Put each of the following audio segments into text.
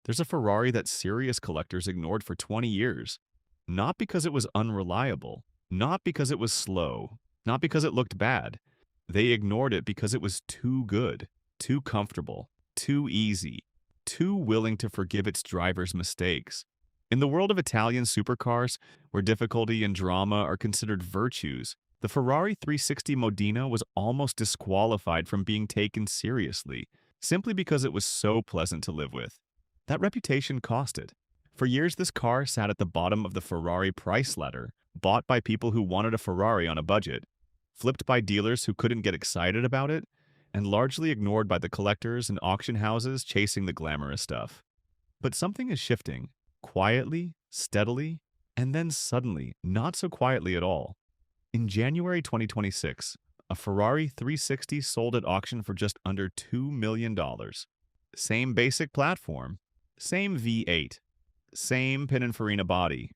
There's a Ferrari that serious collectors ignored for 20 years. Not because it was unreliable, not because it was slow, not because it looked bad. They ignored it because it was too good, too comfortable, too easy, too willing to forgive its driver's mistakes. In the world of Italian supercars, where difficulty and drama are considered virtues, the Ferrari 360 Modena was almost disqualified from being taken seriously, simply because it was so pleasant to live with. That reputation cost it. For years, this car sat at the bottom of the Ferrari price ladder, bought by people who wanted a Ferrari on a budget, flipped by dealers who couldn't get excited about it, and largely ignored by the collectors and auction houses chasing the glamorous stuff. But something is shifting, quietly, steadily, and then suddenly, not so quietly at all. In January 2026, a Ferrari 360 sold at auction for just under $2 million. Same basic platform, same V8, same Pininfarina body,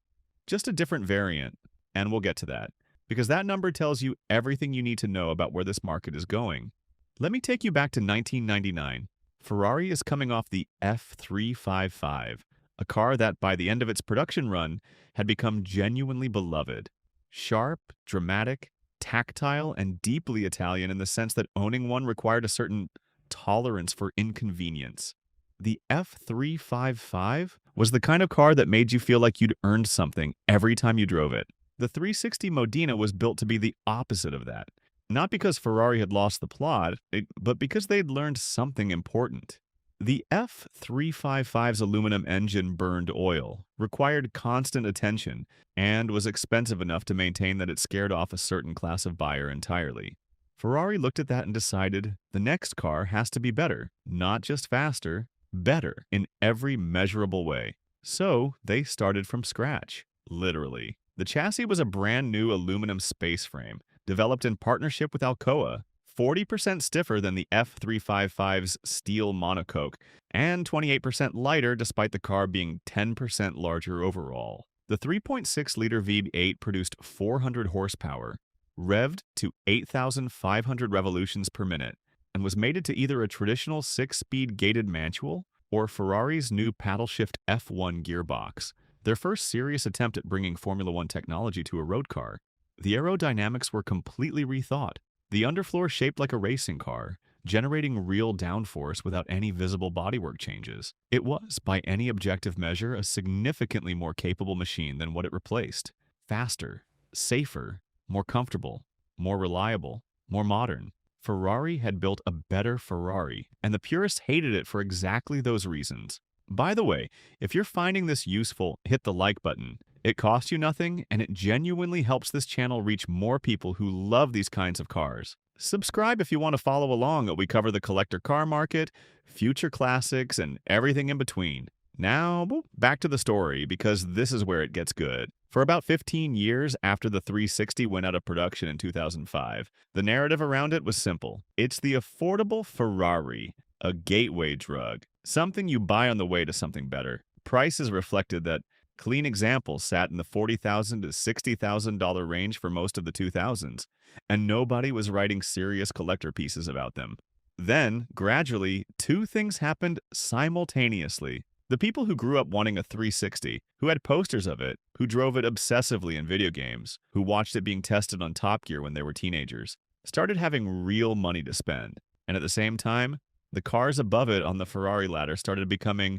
just a different variant, and we'll get to that, because that number tells you everything you need to know about where this market is going. Let me take you back to 1999. Ferrari is coming off the F355, a car that by the end of its production run had become genuinely beloved. Sharp, dramatic, tactile, and deeply Italian in the sense that owning one required a certain tolerance for inconvenience. The F355 was the kind of car that made you feel like you'd earned something every time you drove it. The 360 Modena was built to be the opposite of that. Not because Ferrari had lost the plot, but because they'd learned something important. The F355's aluminum engine burned oil, required constant attention, and was expensive enough to maintain that it scared off a certain class of buyer entirely. Ferrari looked at that and decided the next car has to be better, not just faster, better in every measurable way. So they started from scratch, literally. The chassis was a brand new aluminum space frame, developed in partnership with Alcoa, 40% stiffer than the F355's steel monocoque, and 28% lighter despite the car being 10% larger overall. The 3.6-liter V8 produced 400 horsepower, revved to 8,500 revolutions per minute, and was mated to either a traditional 6-speed gated manual or Ferrari's new paddle-shift F1 gearbox, their first serious attempt at bringing Formula One technology to a road car. The aerodynamics were completely rethought. The underfloor shaped like a racing car, generating real downforce without any visible bodywork changes. It was, by any objective measure, a significantly more capable machine than what it replaced. Faster, safer, more comfortable, more reliable, more modern. Ferrari had built a better Ferrari, and the purists hated it for exactly those reasons. By the way, if you're finding this useful, hit the like button. It costs you nothing, and it genuinely helps this channel reach more people who love these kinds of cars. Subscribe if you want to follow along as we cover the collector car market, future classics, and everything in between. Now, back to the story, because this is where it gets good. For about 15 years after the 360 went out of production in 2005, the narrative around it was simple. It's the affordable Ferrari, a gateway drug, something you buy on the way to something better. Prices reflected that. Clean examples sat in the $40,000 to $60,000 range for most of the 2000s, and nobody was writing serious collector pieces about them. Then, gradually, two things happened simultaneously. The people who grew up wanting a 360, who had posters of it, who drove it obsessively in video games, who watched it being tested on Top Gear when they were teenagers, started having real money to spend. And at the same time, the cars above it on the Ferrari ladder started becoming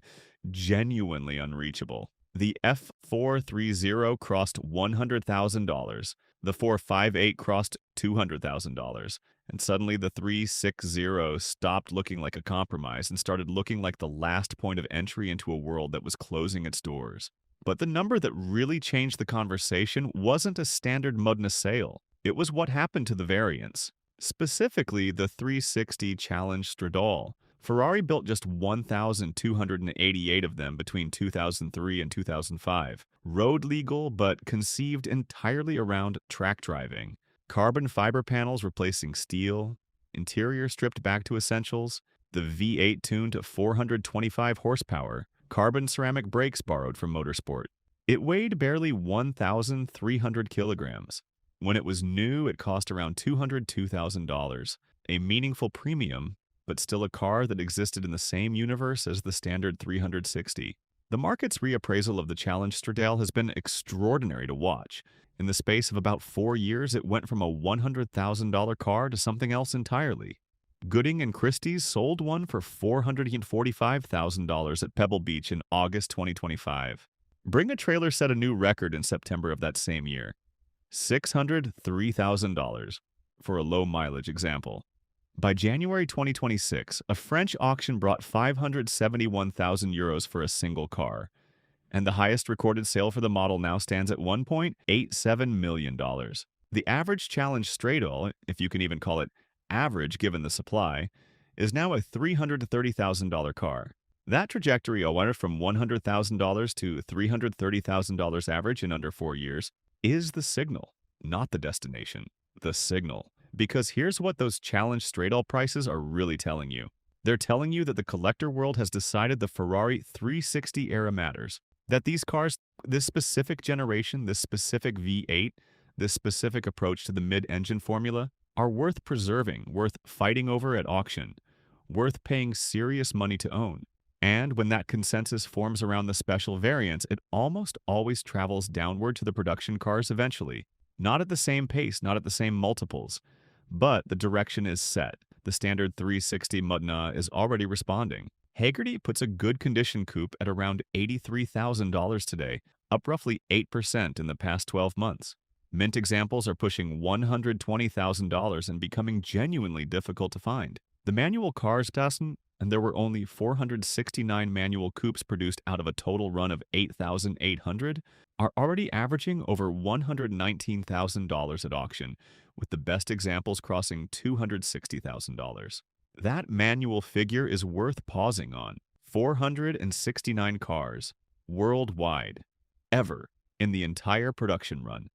genuinely unreachable. The F430 crossed $100,000, the 458 crossed $200,000, and suddenly the 360 stopped looking like a compromise and started looking like the last point of entry into a world that was closing its doors. But the number that really changed the conversation wasn't a standard Modena sale. It was what happened to the variants, specifically the 360 Challenge Stradale. Ferrari built just 1,288 of them between 2003 and 2005. Road legal, but conceived entirely around track driving. Carbon fiber panels replacing steel, interior stripped back to essentials, the V8 tuned to 425 horsepower, carbon ceramic brakes borrowed from motorsport. It weighed barely 1,300 kilograms. When it was new, it cost around $202,000, a meaningful premium, but still a car that existed in the same universe as the standard 360. The market's reappraisal of the Challenge Stradale has been extraordinary to watch. In the space of about 4 years, it went from a $100,000 car to something else entirely. Gooding and Christie's sold one for $445,000 at Pebble Beach in August 2025. Bring a Trailer set a new record in September of that same year, $603,000, for a low-mileage example. By January 2026, a French auction brought €571,000 for a single car, and the highest recorded sale for the model now stands at $1.87 million. The average Challenge Stradale, if you can even call it average given the supply, is now a $330,000 car. That trajectory went from $100,000 to $330,000 average in under 4 years is the signal, not the destination. The signal. Because here's what those Challenge Stradale prices are really telling you. They're telling you that the collector world has decided the Ferrari 360 era matters. That these cars, this specific generation, this specific V8, this specific approach to the mid-engine formula, are worth preserving, worth fighting over at auction, worth paying serious money to own. And when that consensus forms around the special variants, it almost always travels downward to the production cars eventually. Not at the same pace, not at the same multiples, but the direction is set. The standard 360 Modena is already responding. Hagerty puts a good condition coupe at around $83,000 today, up roughly 8% in the past 12 months. Mint examples are pushing $120,000 and becoming genuinely difficult to find. The manual cars doesn't, and there were only 469 manual coupes produced out of a total run of 8,800, are already averaging over $119,000 at auction, with the best examples crossing $260,000. That manual figure is worth pausing on. 469 cars, worldwide, ever, in the entire production run.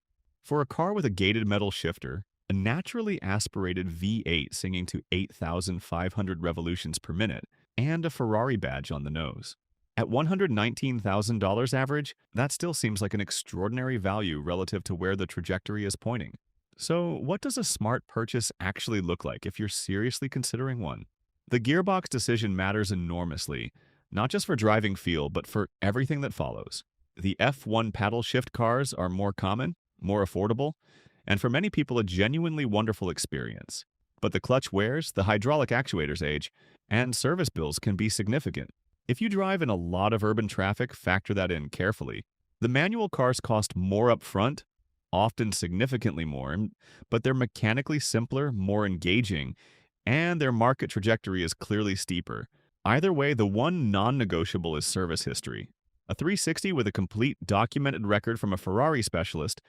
For a car with a gated metal shifter, a naturally aspirated V8 singing to 8,500 revolutions per minute, and a Ferrari badge on the nose. At $119,000 average, that still seems like an extraordinary value relative to where the trajectory is pointing. So, what does a smart purchase actually look like if you're seriously considering one? The gearbox decision matters enormously, not just for driving feel, but for everything that follows. The F1 paddle shift cars are more common, more affordable, and for many people a genuinely wonderful experience. But the clutch wears, the hydraulic actuators age, and service bills can be significant. If you drive in a lot of urban traffic, factor that in carefully. The manual cars cost more up front, often significantly more, but they're mechanically simpler, more engaging, and their market trajectory is clearly steeper. Either way, the one non-negotiable is service history. A 360 with a complete documented record from a Ferrari specialist,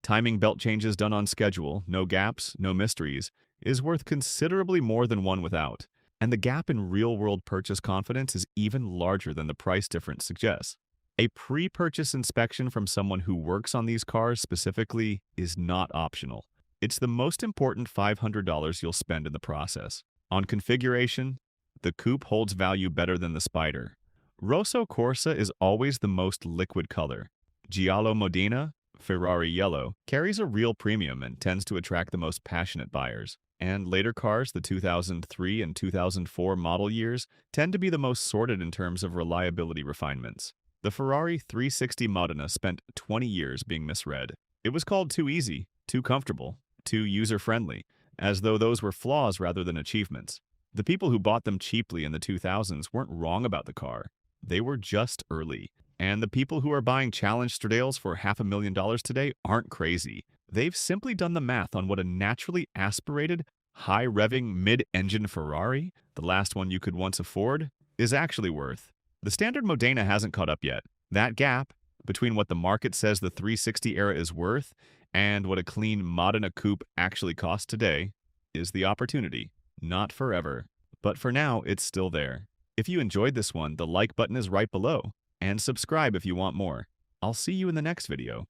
timing belt changes done on schedule, no gaps, no mysteries, is worth considerably more than one without. And the gap in real-world purchase confidence is even larger than the price difference suggests. A pre-purchase inspection from someone who works on these cars specifically is not optional. It's the most important $500 you'll spend in the process. On configuration, the coupe holds value better than the Spider. Rosso Corsa is always the most liquid color. Giallo Modena, Ferrari yellow, carries a real premium and tends to attract the most passionate buyers. And later cars, the 2003 and 2004 model years, tend to be the most sorted in terms of reliability refinements. The Ferrari 360 Modena spent 20 years being misread. It was called too easy, too comfortable, too user-friendly, as though those were flaws rather than achievements. The people who bought them cheaply in the 2000s weren't wrong about the car. They were just early. And the people who are buying Challenge Stradales for $500,000 today aren't crazy. They've simply done the math on what a naturally aspirated, high-revving mid-engine Ferrari, the last one you could once afford, is actually worth. The standard Modena hasn't caught up yet. That gap between what the market says the 360 era is worth and what a clean Modena coupe actually costs today is the opportunity. Not forever, but for now, it's still there. If you enjoyed this one, the like button is right below, and subscribe if you want more. I'll see you in the next video.